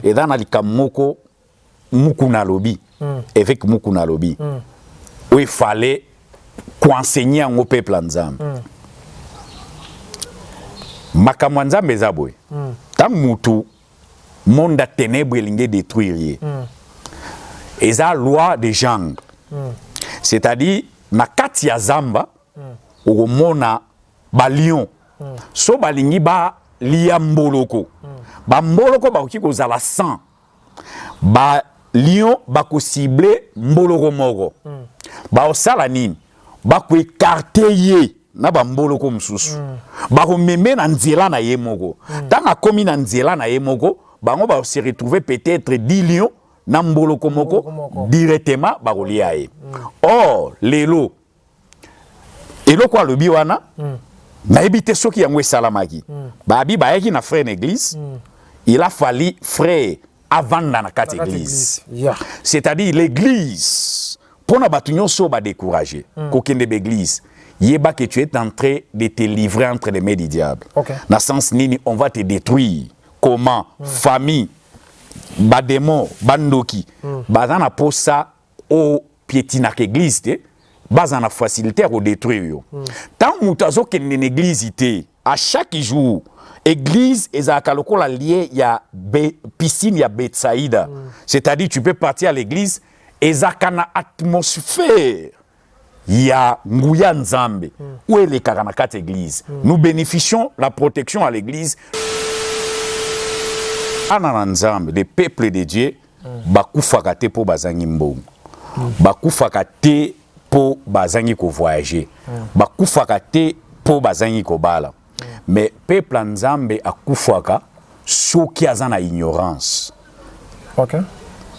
Et dans la moko mukuna lobi avec mukuna lobi où il fallait qu'enseigner au peuple nzambe makambo nzambe zaboy tant mutu monde ténèbres elinge détruire et ça loi de genre c'est-à-dire na kati ya zamba o mona ba lion so balingi ba lia mboloko ba mboloko ba ko zala 100 ba lion ba ko cibler mboloko moko ba osala nini ba ko écarter ye na ba mboloko mususu ba ko meme na nzela na ye moko tanga komi na nzela na ye moko bango ba se retrouver peut-être 10 lions na mboloko moko directement ba ko lia ye or lelo elo kwa lobi wana na ebité soki yango salamaki babi bayaki na frère église il a fallu frère avant dans la carte église c'est-à-dire l'église pour na batunyo so ba décourager kokende l'église yeba que tu es en train de te livrer entre les mains du diable na sens nini on va te détruire comment famille ba démon bandoki bazana pour ça au piétina église bazana facilité au détruire tant mutazo que une église à chaque jour église ezaka lokola lié ya piscine ya Betsaïda c'est-à-dire tu peux partir à l'église ezaka na atmosphère ya nguya nzambe où est les karanakate église nous bénéficions la protection à l'église ana nzambe les peuples de Dieu bakufaka te po bazangi mbongo bakufaka te po bazangi ko voyager bakufaka te po bazangi ko bala mais peuple nzambe akufaka soki azana ignorance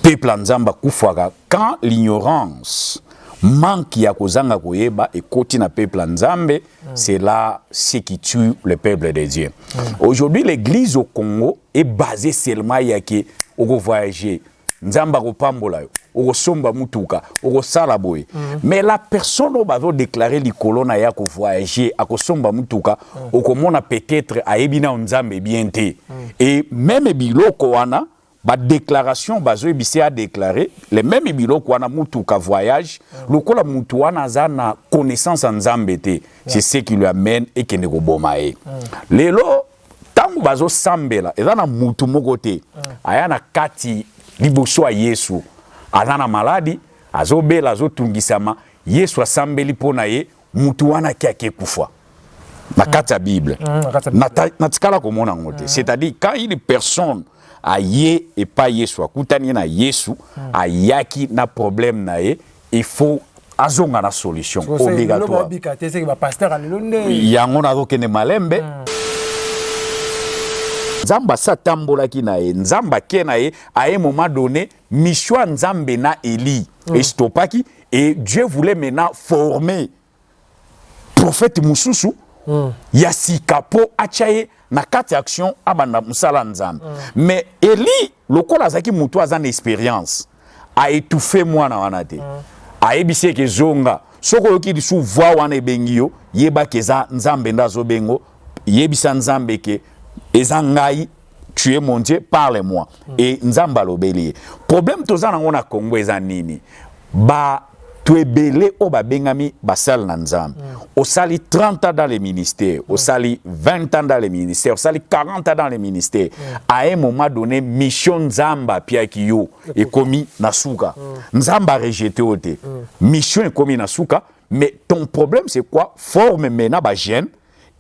peuple nzambe akufaka quand l'ignorance manque ya kozanga koyeba et koti na peuple nzambe c'est là ce qui tue le peuple de Dieu aujourd'hui l'église au Congo est basée seulement ya ke oko voyager nzamba ko pambola oko somba mutuka oko sala boy mais la personne au bazo déclarer likolo na ya ko voyager ako somba mutuka oko mona peut-être ayebina nzambe bien te et même biloko wana ba déclaration bazo ebisi a déclarer les mêmes biloko wana mutuka voyage lokola mutu wana zana connaissance nzambe te c'est ce qui lui amène et qui ne ko bomae lelo tangu bazo sambela ezana mutu moko te ayana kati liboso ya Yesu azana maladi azobela azotungisama Yesu asambeli pona ye mutu wana ki kufa na kati ya Bible na tikala komona ngote c'est-à-dire quand une personne aye et pas Yesu akutani na Yesu ayaki na problème na ye il faut azonga na solution obligatoire yango na rokene malembe Nzamba sa tambola ki na ye, Nzamba ke na ye, à un moment donné, mission Nzambe na Eli, estopaki, et Dieu voulait maintenant former prophète Mususu, Yasika po achaye na kati action abanda musala Nzambe. Mais Eli, lokola zaki mutu azan expérience, a étouffé moi na wanate, a ebise ke zonga, soko yoki disu voix wana ebengio, yeba keza Nzambe ndazo bengo, yebisa Nzambe ke Ezangai, tu es mon Dieu, parle-moi. Et Nzamba lobeli. Problème tozana ngona Congo ezanini. Ba tu es belé o ba bengami basal na Nzamba. Au sali 30 ans dans les ministères, au sali 20 ans dans les ministères, au sali 40 ans dans les ministères. À un moment donné, mission Nzamba pia kiyo et commis nasuka. Nzamba rejeté ote. Mission est commis nasuka, mais ton problème c'est quoi? Forme mena ba jeune.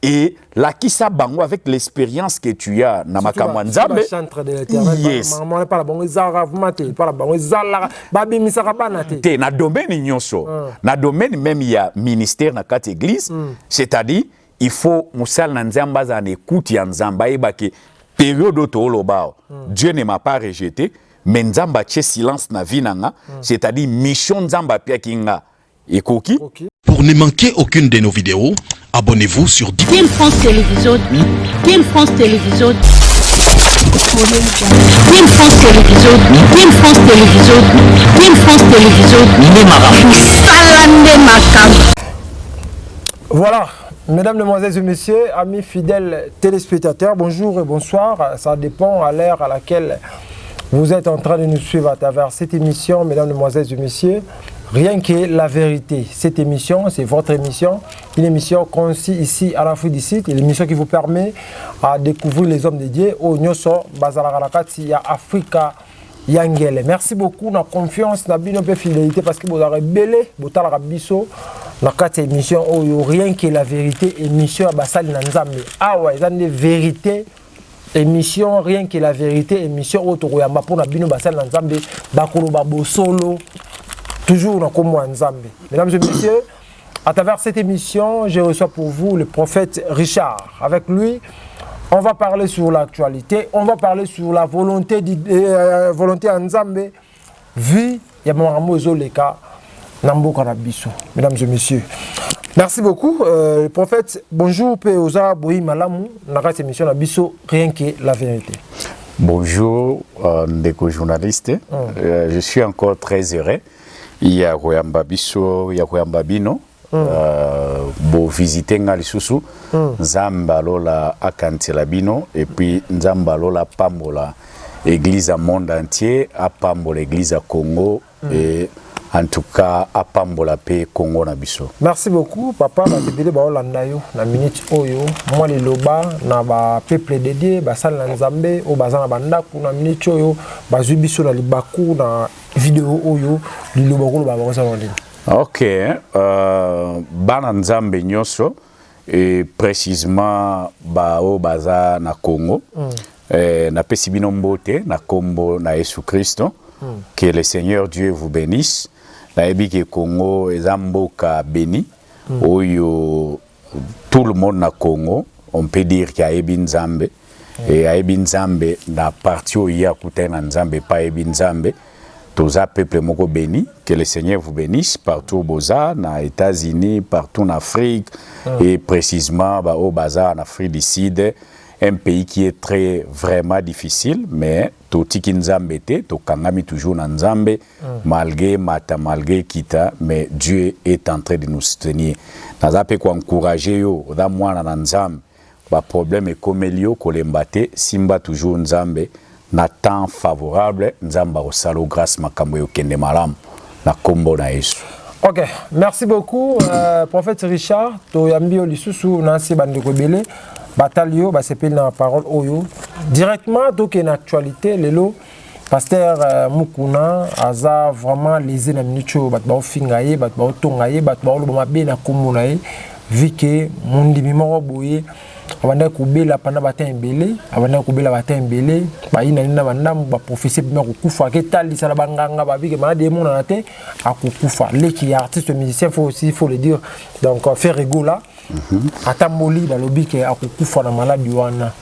Et la kisa bango avec l'expérience que tu as na makamwa Nzambe. Yes. Na domaine nyonso. Na domaine même il y a ministère na kati église, c'est-à-dire il faut musal na Nzamba za écoute ya Nzamba eba ke période to lobao. Dieu ne m'a pas rejeté, mais Nzamba tche silence na vie nanga, c'est-à-dire mission Nzamba pia kinga ekoki. Pour ne manquer aucune de nos vidéos, abonnez-vous sur Team France Télévision. Team France Télévision. Team France Télévision. Team France Télévision. Team France Télévision. Voilà, mesdames, mesdemoiselles et messieurs, amis fidèles téléspectateurs, bonjour et bonsoir. Ça dépend à l'heure à laquelle Vous êtes en train de nous suivre à travers cette émission, mesdames, mesdemoiselles et messieurs. Rien que la vérité. Cette émission, c'est votre émission. Une émission conçue ici à l'Afrique du Sud. Une émission qui vous permet à découvrir les hommes de Dieu. Au Nyoso, Bazalarakati, ya Africa, Yangele. Merci beaucoup. Na confiance, na bien peu fidélité parce que vous avez belé, vous avez rabisso. Dans cette émission, rien que la vérité. Émission à Basal Nanzambe. Ah ouais, ils ont des vérités. Émission, rien que la vérité. Émission Otoyamba pour na bino Basal Nanzambe. Bakolo Babo Solo. Toujours dans comme Nzambe. Mesdames et messieurs, à travers cette émission, je reçois pour vous le prophète Richard. Avec lui, on va parler sur l'actualité, on va parler sur la volonté Nzambe, vu Yamamo Zoleka, Nambo Karabiso. Mesdames et messieurs, merci beaucoup. Le prophète, bonjour, Péoza, Bohi Malamou, dans cette émission, Nabiso, rien que la vérité. Bonjour, Ndeko journaliste. Je suis encore très heureux. Il y a Royamba Biso, il y a Royamba Bino. Bo visiter Ngalisusu, Nzambalo la Akantela Bino, et puis Nzambalo la Pambola, église à monde entier, à Pambola, église à Congo, et en tout cas à Pambola P Congo na Biso. Merci beaucoup, papa. Na tebele ba olanda yo na minute oyo. Moi le loba na ba peuple dédié, ba sal na Nzambe, o bazana banda ku na minute oyo, ba zubiso na libaku na vidéo oyo, li loba ko ba ba salonde. Ok, bana Nzambe nyonso et précisément ba o baza na Congo. Na pesi bino mbote na kombo na Yesu Christo. Que le Seigneur Dieu vous bénisse. Na ebike Congo ezamboka béni. Oyo tout le monde na Congo, on peut dire qu'il y a Ebi Nzambe. Et a Ebi Nzambe na parti o ya kutena Nzambe pa Ebi Nzambe. Toza peuple moko béni, que le Seigneur vous bénisse partout au Boza, na États-Unis, partout en Afrique, et précisément au Baza en Afrique du Sud, un pays qui est très vraiment difficile, mais tout qui Nzambe te, to kangami toujours na Nzambe, malgré mata, malgré kita, mais Dieu est en train de nous soutenir. Naza pe ko encourager yo, da mwana na Nzambe, ba problème est comme elio kolembate, simba toujours Nzambe. Na temps favorable, Nzamba osalo grâce makambo yo kende malam na kombo na Yesu. Ok, merci beaucoup, prophète Richard. To yambio lisusu nansi bandeko belé, batalio ba sepel na parole oyo. Directement donc en actualité lelo pasteur Mukuna aza vraiment les na minute bat ba fingaye, bat ba tongaye, bat ba lo mabe na kombo na ye, vu que mundi mimo boye abanda kubela pana batin belé abanda kubela batin belé ba ina nina bandam ba professeur bima kukufa ke tali sala banganga ba bike malade mon na te akukufa leki artiste musicien faut le dire donc faire rigola atamboli ba lobike akukufa na malade wana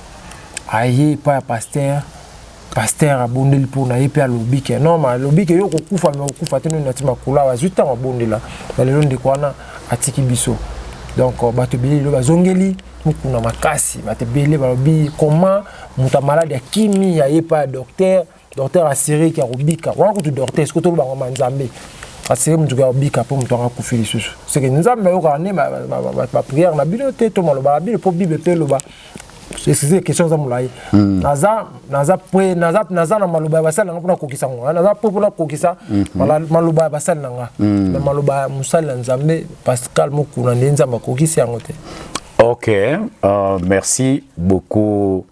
aye pa pasteur abondeli pour na yepe lobike non ma lobike yo kukufa mais kukufa te na tima kula wa zuta abondela ba lelo ndekwana atiki biso donc bato beli lo bazongeli mukuna makasi bato beli balobi comment muta malade ya kimi ya yepa docteur assuré ki arobika wana kutu docteur est-ce que to ba Nzambe assuré mutu ka obika pour mutu akufi lisusu c'est que Nzambe yo ka ne ba prière na bino te to maloba la bino po bible pe loba c'est question za mulai naza na maloba basala nga pona kokisa ngo naza pona kokisa maloba basala nga na maloba musala Nzambe Pascal Mukuna Nzamba kokisa ngo te. Ok, merci beaucoup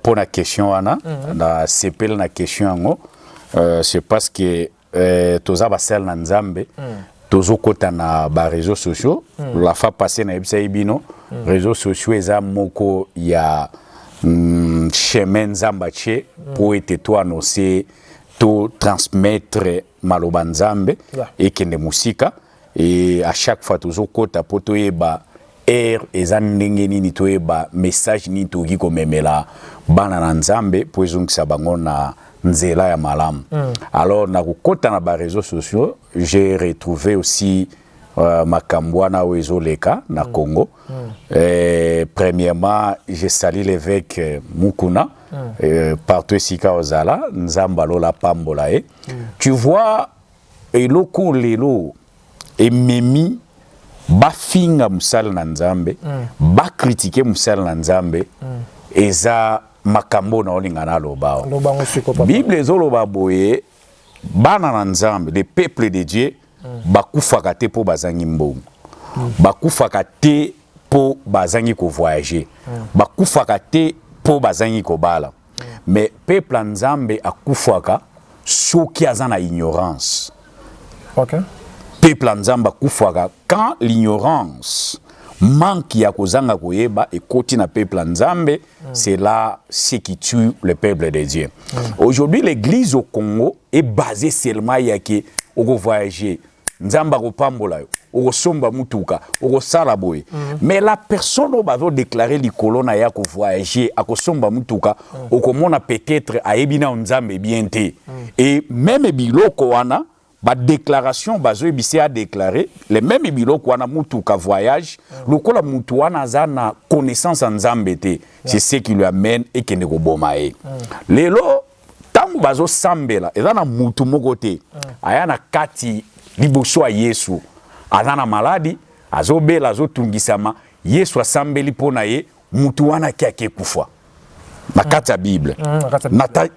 pour la question Anna. Na sepel na question c'est parce que toza basala Nzambe tozo kota na ba réseaux sociaux la fois passée na ebisa ibino réseaux sociaux eza moko ya chemin Nzamba che pour être toi annoncer to transmettre maloba Nzambe et kende musika et à chaque fois tozo kota poto yeba eza ndenge nini to yeba message ni to gi ko memela bana na Nzambe pour ezongisa bango na nzela ya malamu. Alors na kukota na ba réseaux sociaux, j'ai retrouvé aussi Makambwana Wezoleka na Congo. Premièrement, j'ai salué l'évêque Mukuna partout ici Ozala, Nzamba Lola Pambolae. Tu vois eloko lelo ememi ba finga musala na Nzambe, ba critiquer musala na Nzambe eza makambo na olinga na loba. Lobango siko papa. Bible ezoloba boye bana na nzambe les peuples de Dieu bakufaka te po bazangi mbongo. Bakufaka te po bazangi ko voyager. Bakufaka te po bazangi ko bala. Mais peuple nzambe akufaka soki azana ignorance. OK. Peuple nzamba kufaka quand l'ignorance manque ya kozanga koyeba et koti na peuple nzambe, c'est là ce qui tue le peuple de Dieu. Aujourd'hui l'église au Congo est basée seulement ya ke oko voyager nzamba ko pambola yo oko somba mutuka oko sala boy. Mais la personne va déclarer likolo na ya ko voyager ako somba mutuka oko mona peut-être ayebina nzambe bien te. Et même biloko wana ba déclaration bazo ebisi a déclaré les mêmes biloko wana mutuka voyage lokola mutu wana zana connaissance en nzambe te c'est ce qui lui amène et qui ne ko bomae lelo tangu bazo sambela ezana mutu moko te ayana kati liboso a Yesu azana maladi azobela azotungisama Yesu asambeli pona ye mutu wana kiake kufa na kati ya Bible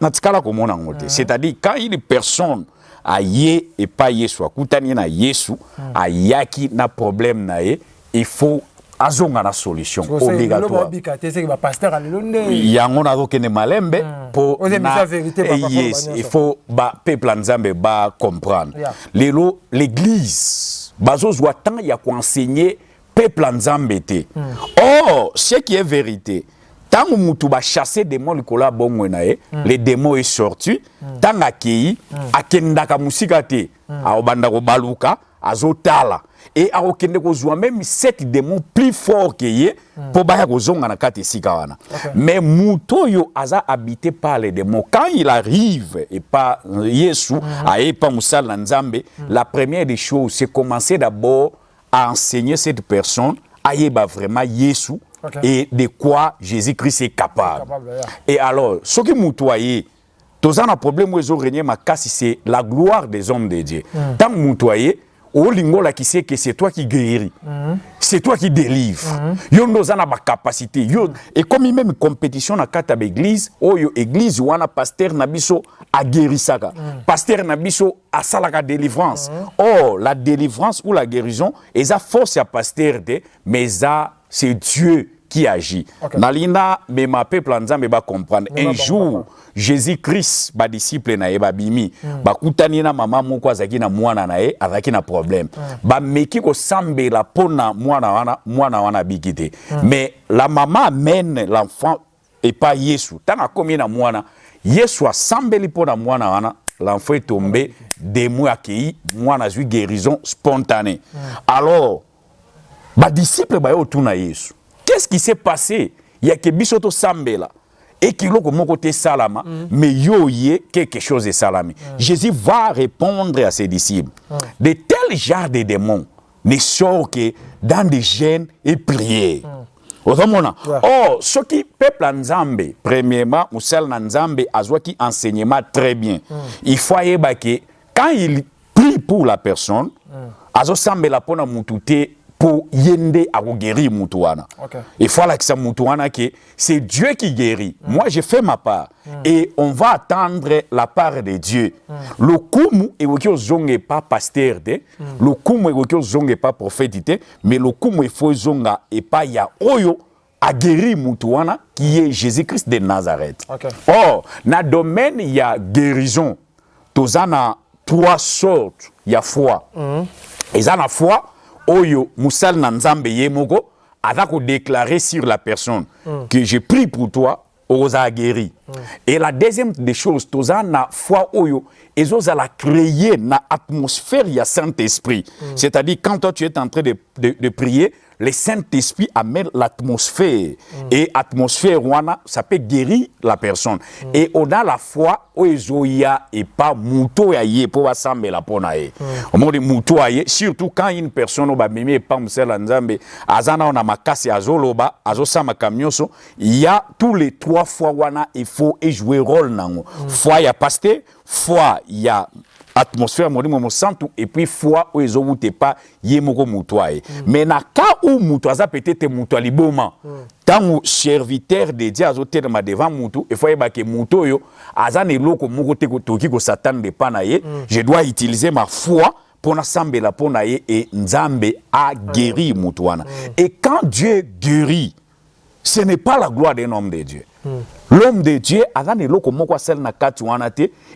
na tikala komona ngote c'est-à-dire quand une personne aye et pas Yesu akutani na Yesu ayaki na problème na ye il faut azonga na solution obligatoire yango na rokene malembe pour na yes il faut ba peuple nzambe ba comprendre lelo l'église bazozwa tant ya ko enseigner peuple nzambe te or ce qui est vérité tant mutu ba chasser démon likola bongo na ye les démons est sorti tant akei akendaka musika te aobanda ko baluka azotala et akokende ko zwa même 7 démons plus forts que ye pour ba ko zonga na kati sika wana mais muto yo aza habité par les démons quand il arrive et pas Yesu aye pas musala nzambe la première des choses c'est commencer d'abord à enseigner cette personne ayeba vraiment Yesu. Et de quoi Jésus-Christ est capable. Et alors, ce qui moutoye, tous un problème où ils ont régné ma casse, c'est la gloire des hommes de Dieu. Tant moutoye, au lingo là qui sait que c'est toi qui guéris, c'est toi qui délivres. Yo nous en a ma capacité. Yo et comme il même compétition na kata l'église, oh yo église ou ana pasteur nabiso a guéri saka, pasteur nabiso a salaka délivrance. Oh la délivrance ou la guérison, eza force à pasteur de, mais ça c'est Dieu qui agit. Nalina mais ma peuple nzambe ba comprendre. Un jour Jésus-Christ ba disciple na ye ba bimi ba kutani na mama moko azaki na mwana na ye azaki na problème. Ba meki ko sambela pona mwana wana bikite. Mais la maman amène l'enfant et pas Yesu. Tana komi na mwana Yesu a sambeli pona mwana wana l'enfant est tombé des mois accueilli mwana zui guérison spontanée. Alors ba disciple ba yo tuna Yesu. Qu'est-ce qui s'est passé? Il y a que bisoto sambela et qui loko mokote salama mais yo yé quelque chose de salami. Jésus va répondre à ses disciples. De tels genres de démons ne sortent que dans des jeûnes et prières. Autrement, oh, ce qui peuple nzambe, premièrement, musal nzambe azwa qui enseignement très bien. Il faut yeba que quand il prie pour la personne, azo sambela pona mutute pour yende à guérir mutuana. Il faut que ça mutuana que c'est Dieu qui guérit. Moi j'ai fait ma part et on va attendre la part de Dieu. Le kumu et wiki zonge pas pasteur de, le kumu et wiki zonge pas prophète, mais le kumu il faut zonga et pas ya oyo à guérir mutuana qui est Jésus-Christ de Nazareth. Or, na domaine il y a guérison. Tozana 3 sortes, il y a foi. Et ça la foi oyo musal na nzambe ye moko azako déclarer sur la personne que je prie pour toi oza guéri. Et la deuxième des choses toza na foi oyo ezoza la créer na atmosphère ya Saint-Esprit. C'est-à-dire quand toi tu es en train de prier, le Saint-Esprit amène l'atmosphère et atmosphère wana ça peut guérir la personne. Et on a la foi oezoya et pas muto ya ye pour assemble la pona ye. Au moment de muto ya surtout quand une personne ba mimi pas musela nzambe azana ona makasi azoloba azosama kamioso il y a tous les 3 fois wana il faut jouer rôle nango. Foi ya pasteur, foi ya atmosphère molimo mo santu et puis foi o ezo wute pas ye moko mutwae mais na ka ou mutwaza peut-être mutwa liboma tango serviteur de Dieu azotelema devant mutu et faut yeba ke muto yo azana eloko moko te toki ko satan de pana ye je dois utiliser ma foi pour na sambela pona ye et nzambe a guéri mutuana et quand Dieu guérit ce n'est pas la gloire d'un homme de Dieu. L'homme de Dieu,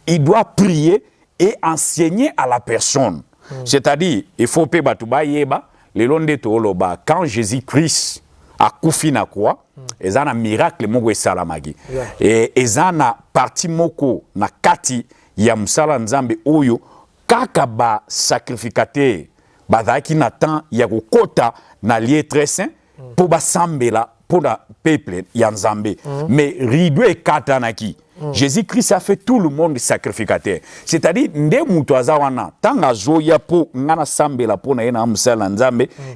il doit prier et enseigner à la personne. C'est-à-dire, il faut que quand Jésus-Christ a koufi na croix, il y a un miracle et il y a une partie moko na kati ya musala nzambe oyo kaka ba sacrificateur bazaki na temps ya kokota na lieu très saint pour ba sambela pour le peuple Yanzambe. Mais rideau et katanaki. Jésus-Christ a fait tout le monde sacrificateur. C'est-à-dire,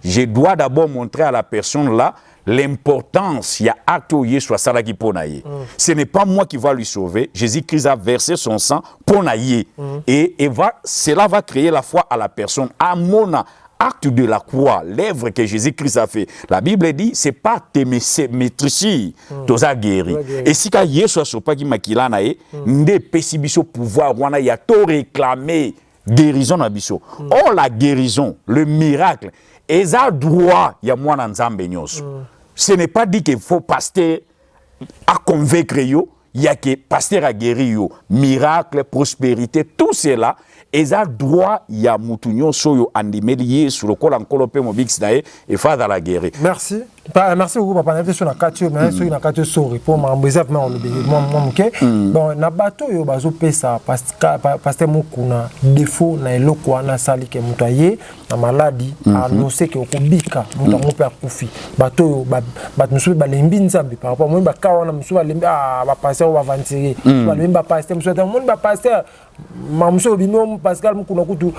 je dois d'abord montrer à la personne là l'importance il y a acte Yeshua salaki ponaye. Ce n'est pas moi qui va lui sauver. Jésus-Christ a versé son sang ponaye et cela va créer la foi à la personne. Amona acte de la croix, l'œuvre que Jésus-Christ a fait. La Bible dit, c'est pas tes maîtrises, tu as guéri. Et si quand Yeshua sopa qui makila nae, nde pesibiso pouvoir wana ya to réclamer guérison na biso. Oh la guérison, le miracle, eza droit ya mwana nzambe nyonso. Ce n'est pas dit qu'il faut pasteur à convaincre yo, il y a que pasteur a guéri yo, miracle, prospérité, tout cela. Et ça droit il y a mutunyo soyo andimelié sur le col en colopé mobix dae et fa dans la guerre. Merci. Merci beaucoup papa na sur na katio mais sur na katio sorry pour m'embézer moi bon na bateau yo bazo pesa parce que mokuna défaut na eloko na sali ke mutaye na maladie annoncé que okubika muta mo pe akufi bateau yo ba musu ba lembi nzambi par rapport moi ba kawana musu ba lembi ba passer ba ventiler ba lembi ba passer musu ta monde ba passer mamuso bino Pascal mukuna kutu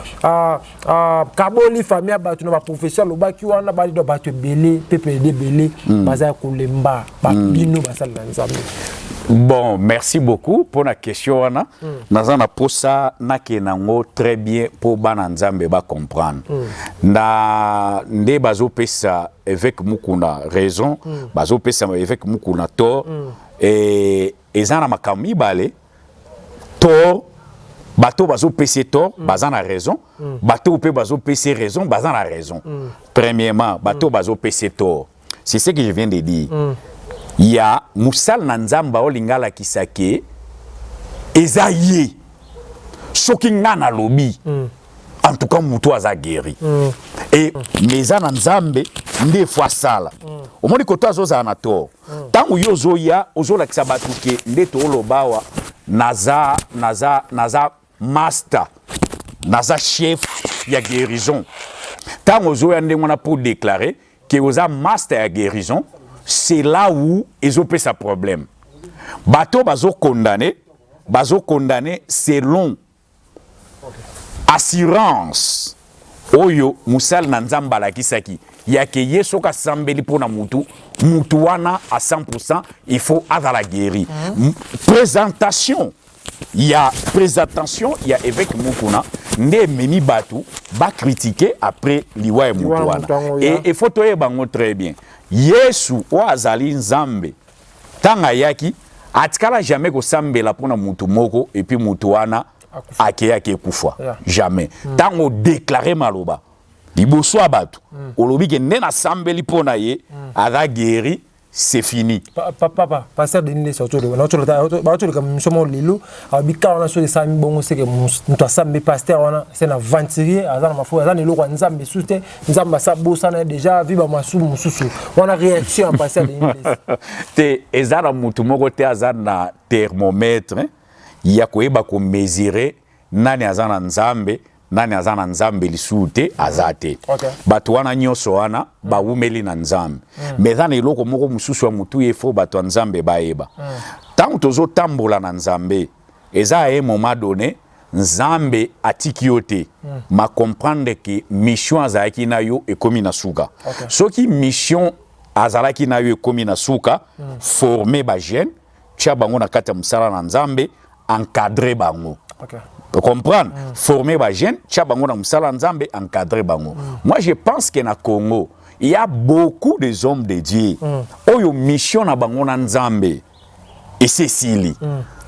kaboli famille ba tu na professeur lo ba ki wana ba do ba te belé PPD belé baza kolemba ba bino basal na nzambe. Bon, merci beaucoup pour la question wana. Nazana posa na kenango très bien pour bana nzambe ba comprendre. Na nde bazo pesa avec mukuna raison, bazo pesa avec mukuna tort et ezana makami balé tort. Bateau bazo PC tort, bazan a raison. Bateau pe bazo PC raison, bazan a raison. Premièrement, bateau bazo PC tort. C'est ce que je viens de dire. Il y a Moussal Nanzamba Olingala Kisake, Ezaïe, Sokingana Lobi. En tout cas, Moutou a guéri. Et Meza Nanzambe, nde fois sala. Au moins, quand tu as un tort, tant que yozo ya, ozo la kisabatuke, nde to olobawa, naza master, naza chef, il y a guérison. Tant ozo ya nde on pour déclarer que oza master ya guérison, c'est là où ils ont pris sa problème. Bateau bazo condamné selon assurance. Oyo musal nanzamba la kisaki. Ya ke yeso ka sambeli pona mutu wana à 100%, il faut avoir la guéri. Présentation. Il y a présentation, il y a évêque Mukuna, ne memi batu, ba critiquer après liwa et mutuana. Et il faut toye bango très bien. Yesu wa azali nzambe. Tanga yaki, atikala jamais ko sambela pona mutu moko et puis mutuana ake kufa. Jamais. Tango déclarer maloba. Liboso abatu. Olobi ke nena sambeli pona ye, aga guéri. C'est fini. Papa, pasteur de l'île surtout de notre comme sommes lilo, abika on a sur les sami bon c'est que nous sambe pasteur on a c'est na ventilier azana mafo azana lilo kwa nzambe soute nzamba sa bosana déjà viba masu mususu on a réaction pasteur de l'île te ezana mutu moko te azana thermomètre ya koyeba ko mesurer nani azana nzambe nani azana nzambe lisute azate batu wana nyoso wana bawumeli na nzambe mezana eloko moko mususu wa mutu yefo batu nzambe baeba tangu tozo tambola na nzambe eza un moment donné nzambe atiki yote ma comprendre que mission azaki na yo ekomi na suka soki mission azalaki na yo ekomi na suka former ba jeune tia bango na kati ya musala na nzambe encadrer bango Vous comprenez? Former les jeunes, tia bango na musala nzambe, encadrer bango. Moi, je pense que na Congo, il y a beaucoup de hommes de Dieu. Oyo mission na bango na nzambe. Et c'est Sili.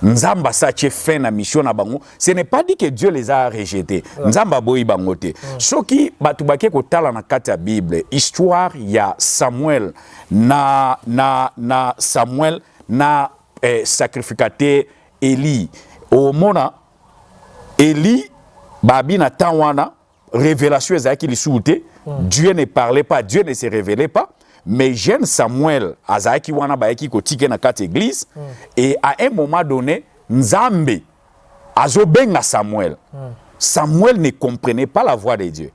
Nzamba sa tche fait na mission na bango. Ce n'est pas dit que Dieu les a rejetés. Nzamba boyi bangote. Soki batubake ko tala na kata Bible, histoire ya Samuel na Samuel na sacrificateur Eli. Au mona Eli babi na tawana révélation ezaki li soute. Dieu ne parlait pas, Dieu ne se révélait pas. Mais jeune Samuel, Azaaki wana baeki ko tike na kate église, et à un moment donné, Nzambe, azobenga Samuel. Samuel ne comprenait pas la voix de Dieu.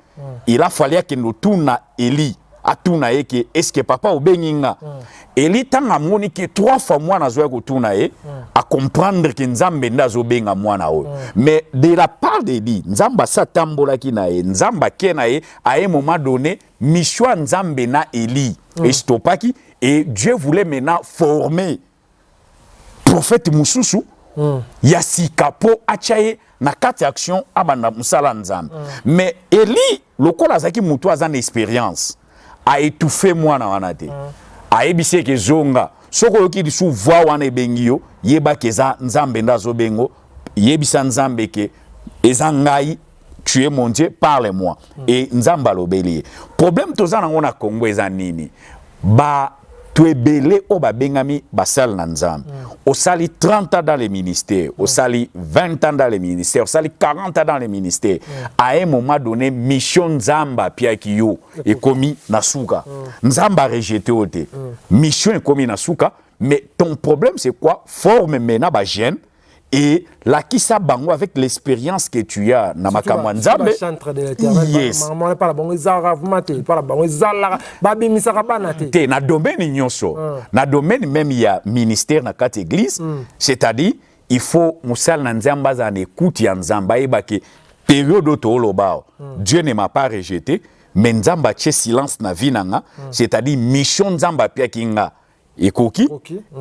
Il a fallu que nous tournions Eli, à tourner que est-ce que papa obenginga. Eli tanga moni que 3 fois moi na zoya ko tourner à comprendre que Nzambe ndazo benga mwana o. Mais de la part d'Eli, Nzamba sa tambola ki na e, Nzamba ke na e, à un moment donné, mission Nzambe na Eli. Et Dieu voulait maintenant former prophète Moussousou, Yassikapo, Achaye, na 4 actions, Abanda Moussala Nzambe. Mais Eli, le Kolazaki Moutou a une expérience, a étouffé moi na wanate. A ebissé que Zonga, soko yoki disu voix wane bengio, yeba keza Nzambe ndazo bengo, yebisa Nzambe ke, ezangai, tu es mon Dieu, parle-moi. Et Nzamba l'obéli. Problème toza na Congo ezanini. Ba tu es belé o ba bengami basal na Nzambe. Au sali 30 ans dans les ministères, au sali 20 ans dans les ministères, au sali 40 ans dans les ministères. À un moment donné, mission Nzamba pia kiyo est commis na souka. Nzamba rejeté ote. Mission est commis na souka, mais ton problème c'est quoi? Forme mena ba jeune. Et la kisa bango avec l'expérience que tu as na makamwa Nzambe. Yes. Na domaine nyonso. Na domaine même il y a ministère na kate église, c'est-à-dire il faut musal na Nzamba za écoute ya Nzamba eba ke période to lobao. Dieu ne m'a pas rejeté, mais Nzamba tche silence na vie nanga, c'est-à-dire mission Nzamba pia kinga. Et Koki,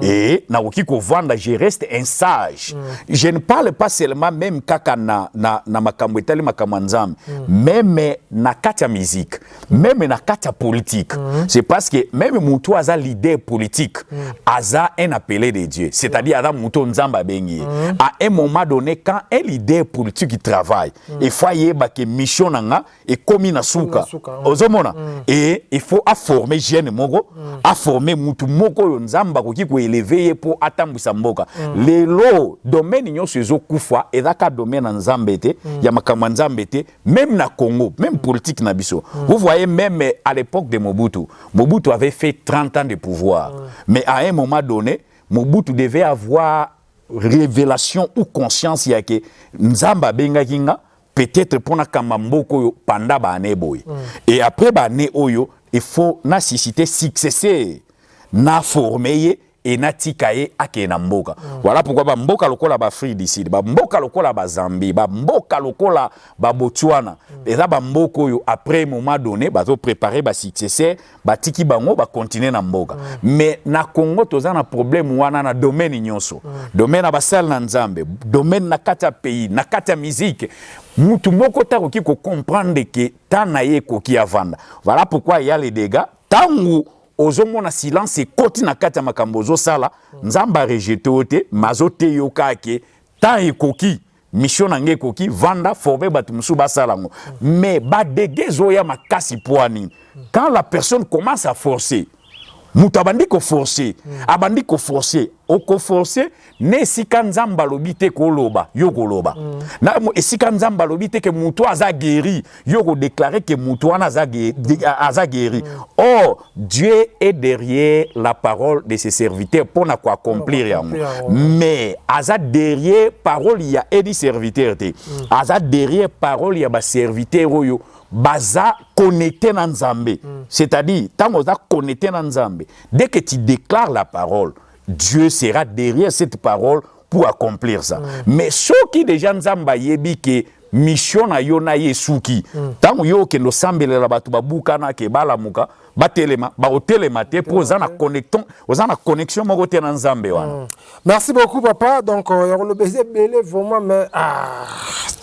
et na ko vanda, je reste un sage. Je ne parle pas seulement même kaka na makambo etali makamanzam, même na kata musique, même na kata politique. C'est parce que même moutou aza leader politique, aza un appelé de Dieu. C'est-à-dire aza moutou nzamba bengi. À un moment donné, quand un leader politique travaille, il faut yeba que mission nanga et komi na souka. Ozomona. Et il faut former jeune mogo, à former moutou moko Nzamba koki ko élever pour atambusa mboka. Lelo domaine nyonso ezokufa ezaka domaine Nzambete ya makamwa Nzambete même na Congo, même politique na biso. Vous voyez même à l'époque de Mobutu, Mobutu avait fait 30 ans de pouvoir. Mais à un moment donné, Mobutu devait avoir révélation ou conscience ya que Nzamba benga kinga peut-être pour na kamamboko panda ba ane boy. Et après ba ane oyo, il faut nécessiter successeur. Na formé et na tikaye ake na mboka. Voilà pourquoi ba mboka lokola ba Afrique d'ici, ba mboka lokola ba Zambie, ba mboka lokola ba Botswana. Et ça ba mboko yo après moment donné ba zo préparer ba successeur, ba tiki bango ba continuer na mboka. Mais na Congo toza na problème wana na domaine nyonso. Domaine ba sal na Nzambe, domaine na kata pays, na kata musique. Mutu moko ta koki ko comprendre que tanaye koki avanda. Voilà pourquoi il y a les dégâts. Tangu ozomona silence et koti na kati ya makambo sala Nzamba rejeté ote mazote yokake ta ekoki mission nange koki vanda former batu musu basalango mais ba degezo ya makasi poani quand la personne commence à forcer mutabandi ko forcer abandi ko forcer oko forcer ne esika Nzamba lobite ko loba yoko loba na esika Nzamba lobite ke mutu aza guéri yoko déclarer que mutu wana aza guéri. Or Dieu est derrière la parole de ses serviteurs pour na quoi accomplir mais aza derrière parole il y a des serviteurs aza derrière parole il y a ba serviteurs oyo baza connecté dans Nzambe. C'est-à-dire, tant que tu connecté dans Nzambe, dès que tu déclares la parole, Dieu sera derrière cette parole pour accomplir ça. Mais ceux qui déjà Nzamba yebi que mission na yo na yesuki, tant que yo ke no sambele la batu babuka na ke bala muka, batelema, ba hotelema te pour zana connexion mo côté dans Nzambe wana. Merci beaucoup papa. Donc le baiser belé vraiment mais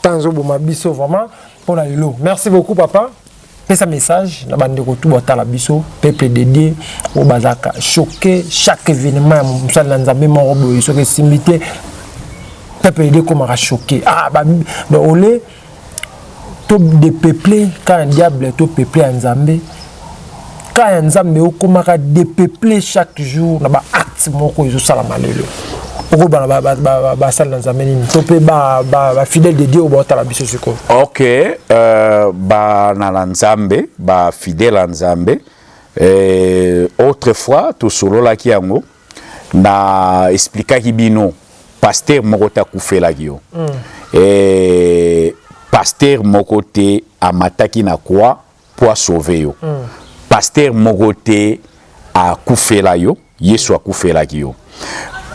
Tanzo Bomabiso, vraiment, pour la lelo. Merci beaucoup, papa. Fais ce message, na bande ko tout bota la biso, peuple dédié au bazaka, choqué chaque événement, ça lanzamé mon robo, il serait simité, peuple dédié comme a choqué. Ah, bah, olé, tout dépeuplé, quand un diable tout peuplé en Zambé, quand un Zambé au comme a dépeuplé chaque jour, na ba acte mon ko iso salama lelo. Ok, na Nzambe, fidèle à Nzambe. Autrefois, tout solo la kiango, na expliqué ki bino, pasteur mokota koufela kio. Pasteur mokote amataki na kwa pour sauver yo. Pasteur mokote a koufela yo, Yesu a koufela kio.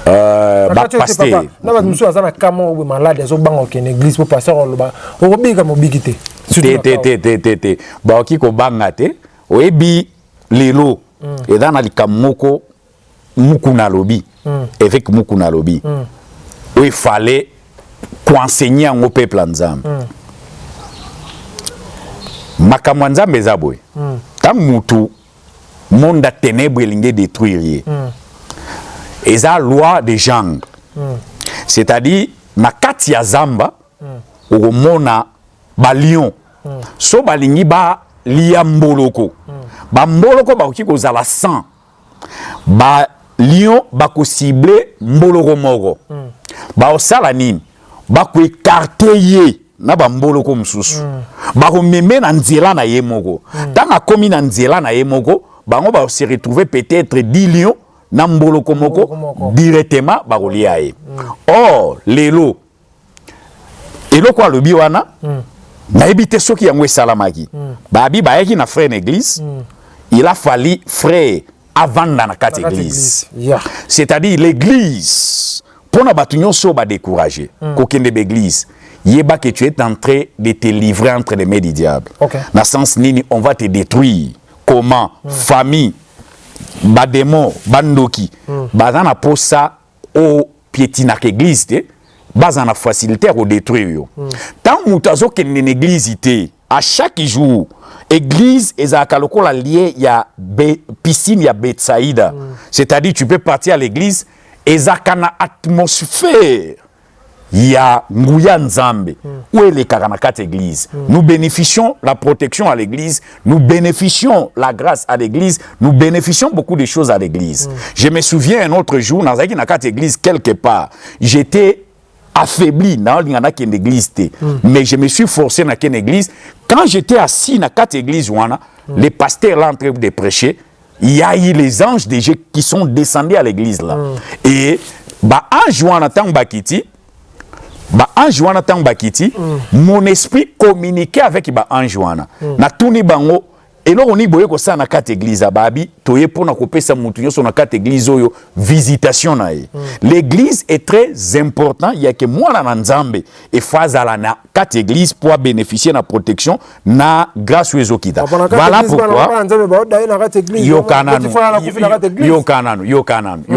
Pasteur na ba musu azana kama obe malade zo bango ke église pour pasteur oloba obika mobikite te ba okiko banga te oyebi lelo edana likamoko mukuna lobi avec mukuna lobi il fallait enseigner au peuple nzambe makamwa nzambe zaboy tam mutu monde ténèbres elinge détruire et ça loi de genre c'est-à-dire na kati ya zamba okomona ba lion so balingi ba lia mboloko ba mboloko ba oki kozala 100 ba lion ba ko cibler mboloko moko ba osala nini ba ko écarter ye na ba mboloko mususu ba ko meme na nzela na ye moko tanga komi na nzela na ye moko bango ba se retrouver peut-être 10 lions Nambolo komoko directement barolia e. Or lelo elo kwa lobi wana na ebite soki yangwe salamaki. Babi baeki na frère église. Il a fallu frère avant dans la carte église. C'est-à-dire l'église pour na batunyo so ba décourager. Kokende l'église. Yeba que tu es en train de te livrer entre les mains du diable. Dans sens nini on va te détruire. Comment famille bademo bandoki bazana posa o piétina église te bazana facilité au détruire yo tant mutazo ke une église te à chaque jour église ezaka lokola lié ya piscine ya Betsaïda c'est-à-dire tu peux partir à l'église ezaka na atmosphère ya nguya nzambe où est les karanakate église nous bénéficions la protection à l'église nous bénéficions la grâce à l'église nous bénéficions beaucoup de choses à l'église je me souviens un autre jour dans une église quelque part j'étais affaibli dans une église mais je me suis forcé dans une église quand j'étais assis dans une église les pasteurs là en train de prêcher il y a eu les anges des Dieu qui sont descendus à l'église là et bah en jouant à Tambakiti ba anjouana tang bakiti mon esprit communiquait avec ba anjouana na tuni bango eloko ni boye ko sa na kate église babi toye pona kopesa mutu nyoso na kate église oyo visitation na ye l'église est très important il y a que moi na nzambe et fazala na kate église pour bénéficier na protection na grâce ezokita voilà pourquoi yo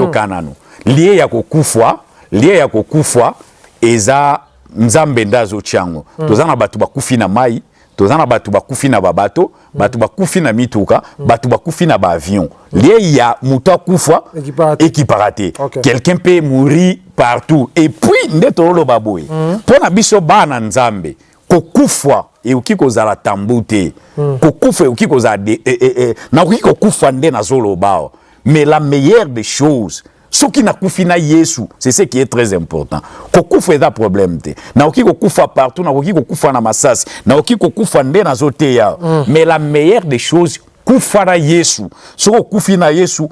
kananu lié ya kokufwa eza nzambe ndazo chango tozana batu bakufi na mai tozana batu bakufi na babato batu bakufi na mituka batu bakufi na ba avion lié ya muta kufa équiparate quelqu'un peut mourir partout et puis ndeto lo baboy pona biso bana nzambe kokufwa e ukiko zala tambute kokufa e ukiko za na ukiko kufa nde na zolo bao mais la meilleure des choses ce qui n'a koufina Yesu, c'est ce qui est très important. Kokufa est un problème. Na oki kokufa partout, na oki kokufa na masasi, na oki kokufa nde na zote ya. Mais la meilleure des choses, kufa na Yesu. Ce que kufina Yesu,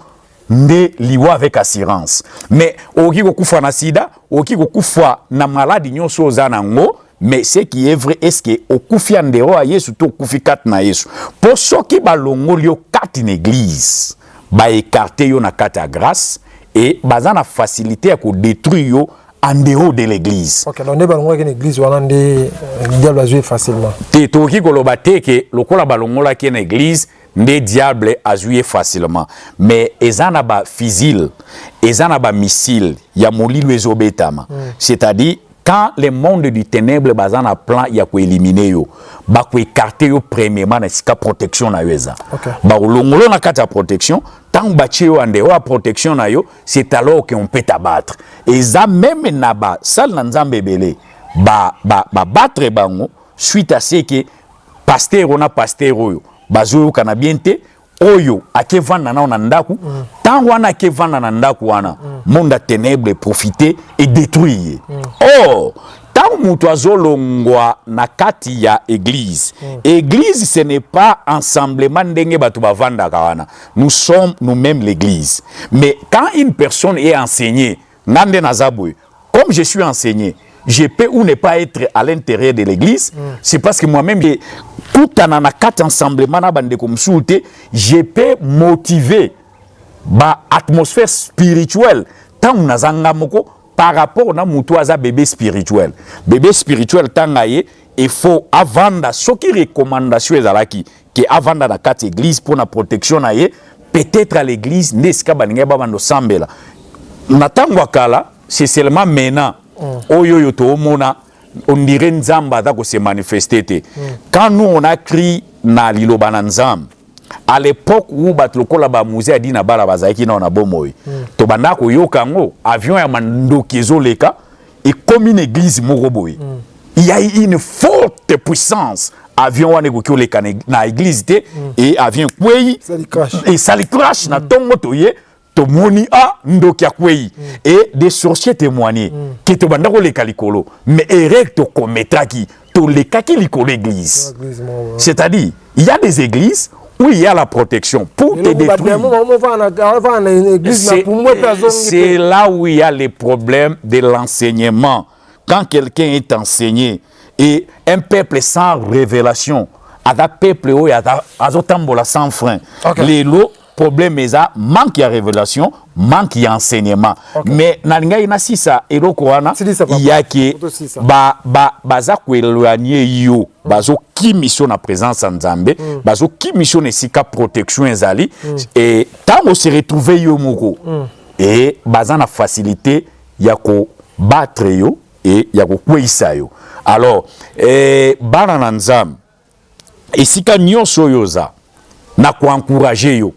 nde liwa avec assurance. Mais oki kokufa na sida, oki kokufa na maladie nyonso za ngo. Mais ce qui est vrai, est-ce que au kufi andero a Yesu to kufi kat na Yesu. Pour ceux qui balongo lio kat une église, ba écarter yo na kat à grâce. Et bazana facilité à détruire yo en dehors de l'église. OK, donc balongo une église wana ndé diable a joué facilement. Te toki koloba te ke lokola balongo la ki une église ndé diable a joué facilement. Mais ezana ba fusil, ezana ba missile ya molilo ezobetama. C'est-à-dire quand le monde du ténèbre baza na plan ya ko éliminer yo ba ko écarter yo premièrement na sika protection na yo eza ba longolo na kata protection tant bachi yo ande wa protection na yo c'est alors qu'on peut t'abattre et ça même na ba sal na nzambe belé ba battre bango suite à ce que pasteur on a pasteur oyo bazo kana bien te oyo akevanda na ona ndaku tant wana akevanda na ndaku wana monde ténèbre profiter et détruire oh tant mutu azolongwa na kati ya église église ce n'est pas ensemblement ndenge batu bavanda kawana nous sommes nous-mêmes l'église mais quand une personne est enseignée ngande nazaboy comme je suis enseigné je peux ou ne pas être à l'intérieur de l'église, c'est parce que moi-même, tout en quatre ensemblements, je peux motiver l'atmosphère spirituelle tant par rapport à bébé spirituel. Bébé spirituel, il faut avant ce qui recommandation que avant dans la quatre église pour la protection, peut-être à l'église, c'est seulement maintenant. Oyo to mona on dirait nzamba da ko se manifester quand nous on a crié na liloba na nzam à l'époque où batlokola ba musée a dit na bala bazaki na bomoy to banda ko yokango avion ya mandokezo leka et comme une église moroboy il y a une forte puissance avion wane ko leka na église et avion kwei et ça le crash na tongo toye to moni a ndokia kwei et des sorciers témoigner que to bandako le kalikolo mais erect to commettra qui to le kaki likolo église c'est-à-dire il y a des églises où il y a la protection pour te détruire c'est là où il y a les problèmes de l'enseignement quand quelqu'un est enseigné et un peuple sans révélation à un peuple où il y a azotambola sans frein les lots problème est ça manque de révélation manque d'enseignement mais nalinga ina sisa eloko wana il y a que baza ko éloigner yo bazo ki mission na présence en Nzambe bazo ki mission nesika protection ezali et tant on se retrouver yo moko et baza na facilité ya ko battre yo et ya ko kwisa yo alors bana na Nzambe esika nyonso yoza na ko encourager yo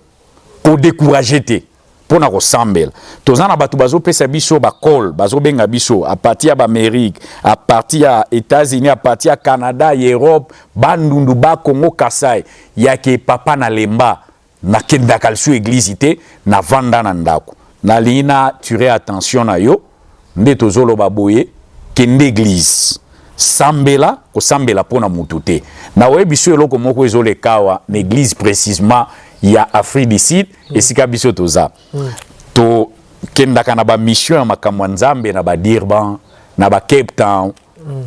pour décourager te pour na ressemble tozana batu bazo pesa biso ba call bazo benga biso à partir de Amérique à partir ya États-Unis à partir ya Canada Europe bandundu ba Congo Kasai ya ke papa na lemba na kenda kalsu église te na vanda na ndako na lina tire attention na yo nde tozolo baboye kende église sambela ko sambela pona mutu te na webiso eloko moko ezolekawa na église précisément il y a Afrique du Sud et sika biso toza to kenda kana ba mission ya makamwa Nzambe na ba Durban na ba Cape Town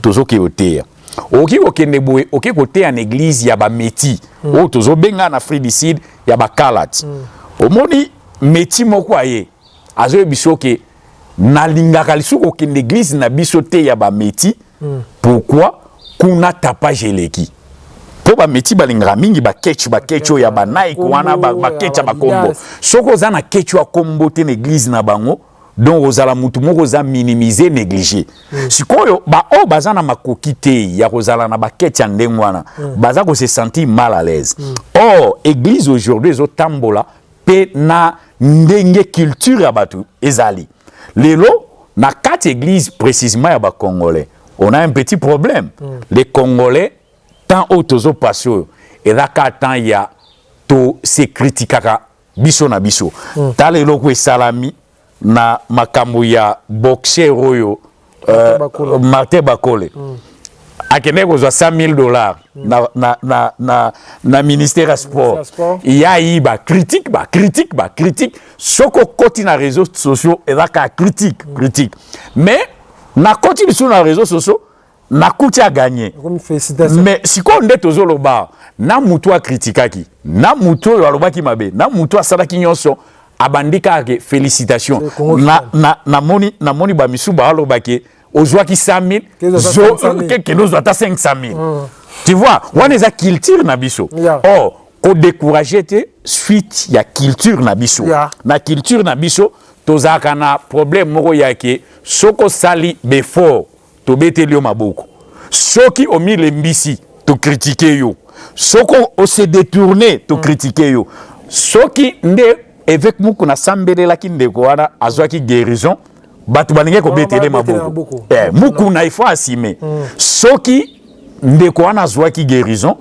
tozo ki otea oki okende boye oki kote en église ya ba Meti o tozo benga na Afrique du Sud ya ba Kalat omoni Meti moko aye azo biso ke na lingaka lisuko kende église na biso te ya ba Meti pourquoi kuna tapage eleki po ba Meti balingaka mingi ba kecho ya ba Nike wana ba kecha ba kombo soko za na kecho ya kombo te na église na bango donc ozala mutu moko za minimiser négliger sikoyo ba o baza na makoki te ya kozala na ba kecha ndenge wana baza ko se sentir mal à l'aise or église aujourd'hui zo tambola pe na ndenge culture ya batu ezali lelo na quatre églises précisément ya ba congolais on a un petit problème les congolais tant autozo passion et là quand il y a to se critiquera biso na biso tale loko salami na makambo ya boxer oyo Martin Bakole akene ko $100,000 na ministère ya sport il y a eu ba critique soko koti na réseaux sociaux et là ka critique mais na koti sur na réseaux sociaux na kuti a gagné mais si ko nde tozolo ba na mutu a critiquaki na mutu yo alobaki mabe na mutu a salaki nyonso abandika ke félicitations na moni ba misuba alobaki ozwaki 100,000 zo que nous ata 500,000 tu vois on est à culture na biso oh ko décourager te suite ya culture na biso na culture na biso tozaka na problème moko ya ke soko sali before to beteli yo maboko. Soki omi lembisi to critiquer yo. Soko o se détourner to critiquer yo. Soki nde évêque muku na sambele ki ndeko wana azwaki guérison batu balinge ko betele maboko. Muku na ifo asime. Soki ndeko wana azwaki guérison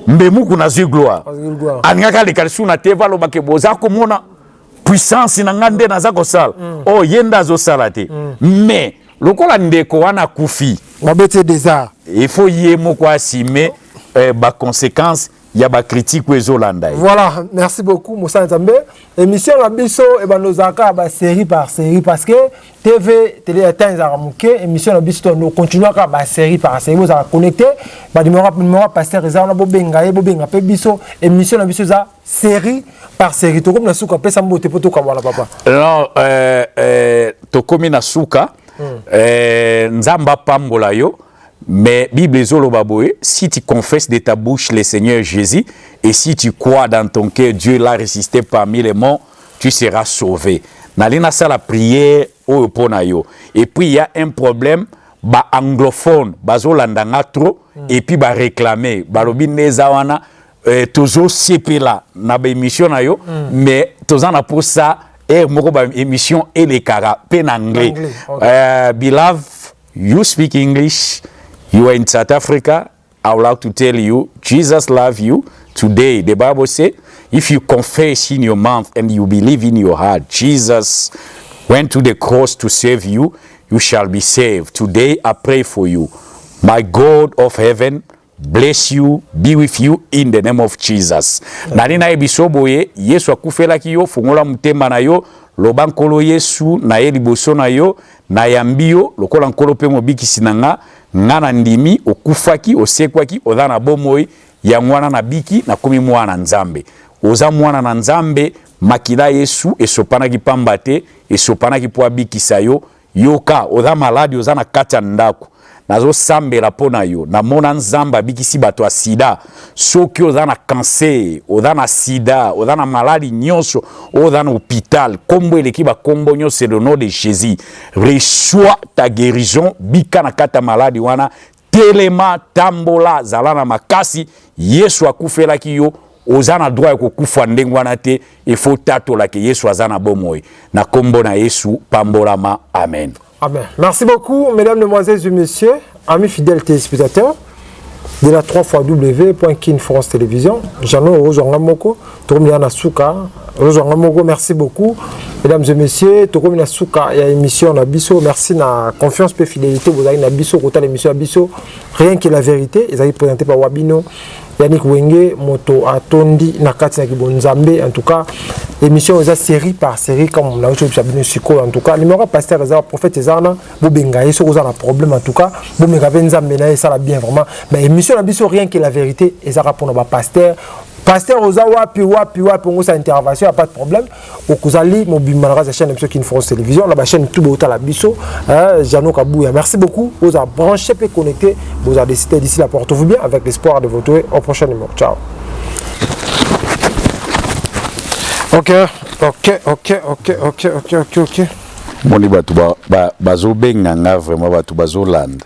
mbe muku na zwi gloire. Aningaka le kalsu na teva lo bakeboza ko mona puissance na ngande na za ko sala. Oh yenda zo sala te. Mais lokola ndeko wana kufi babete des arts. Il faut yemo ko asime ba conséquence ya ba critique ezolanda. Voilà, merci beaucoup Moussa Nzambe. Émission la biso e banozaka ba série par série parce que TV télé atteindre muke émission la biso no continuer ka ba série par série vous a connecté ba numéro pasteur ezana bo benga pe biso émission la biso za série par série to comme na suka pesa mbote poto ka wala papa. Non to komi na suka nzamba pambola yo. Mais Bible Zolobaboé, si tu confesses de ta bouche le Seigneur Jésus et si tu crois dans ton cœur, Dieu l'a ressuscité parmi les morts, tu seras sauvé. Nalina ça la prière au ponayo. Et puis il y a un problème, ba anglophone, bazolandanga trop et puis ba réclamer, ba lobineza wana toujours sepela na ba émission na yo, mais tozana pour ça moko ba émission et les kara pen anglais. Okay. Beloved, you speak English. You are in South Africa. I would like to tell you, Jesus loves you. Today, the Bible says, if you confess in your mouth and you believe in your heart, Jesus went to the cross to save you, you shall be saved. Today, I pray for you. My God of heaven, bless you, be with you in the name of Jesus. Nalina ebisoboye, Yesu akufela kiyo, fungola mutema na yo, lobankolo Yesu, na ye liboso na yo, na yambio, lokola nkolo pe mobiki sinanga, ngana ndimi, okufaki, osekwaki, odana bomoi, ya mwana na biki, na kumi mwana nzambe. Oza mwana na nzambe, makila Yesu, esopana ki pambate, esopana ki poa biki sayo, yoka, oza maladi, oza na kata ndaku. Nazo sambe la pona yo, na mona nzamba bikisi bato a sida, soki oza na cancer, oza na sida, oza na maladi nyonso, oza na hôpital, kombo eleki ba kombo nyonso, c'est le nom de Jésus. Reçois ta guérison, bika na kata maladi wana, telema tambola zalana makasi, Yesu akufela ki yo, oza na droit ko kufa ndenge wana te, il faut tatola ke Yesu azana bomoi. Na kombo na Yesu pambolama, amen. Amen. Merci beaucoup, mesdames, mesdemoiselles et messieurs, amis fidèles téléspectateurs de la 3xW.Kin France Télévision. J'en ai Rozongamoko, Tokomina Souka, Rozongamoko, merci beaucoup. Mesdames et messieurs, Tokomina Souka, il y a émission Nabiso, merci na confiance et fidélité, vous avez Nabiso, côté l'émission Nabiso, rien que la vérité, ils ont présenté par Wabino. Yannick Wenge, Moto Atondi, Nakati Nakibonzambe, en tout cas, émission aux série par série, comme on a eu Chabine Siko, en tout cas, numéro pasteur Ezara, prophète Ezara, Bobenga, ils ont un problème, en tout cas, Bobenga Benzambe, ça va bien vraiment. Mais émission n'a pas rien que la vérité, Ezara pour nos pasteur. Pasteur Ozawa, puis pour sa intervention, il n'y a pas de problème. Au Kouzali, mon bimanara, la chaîne Kin France Télévision, la chaîne tout à la biso, Jano Kabouya. Merci beaucoup. Vous avez branché et connecté. Vous avez décidé d'ici la portez-vous bien avec l'espoir de vous retrouver au prochain numéro. Ciao. Ok. Moni batu bazo benga nga vraiment batu bazo land.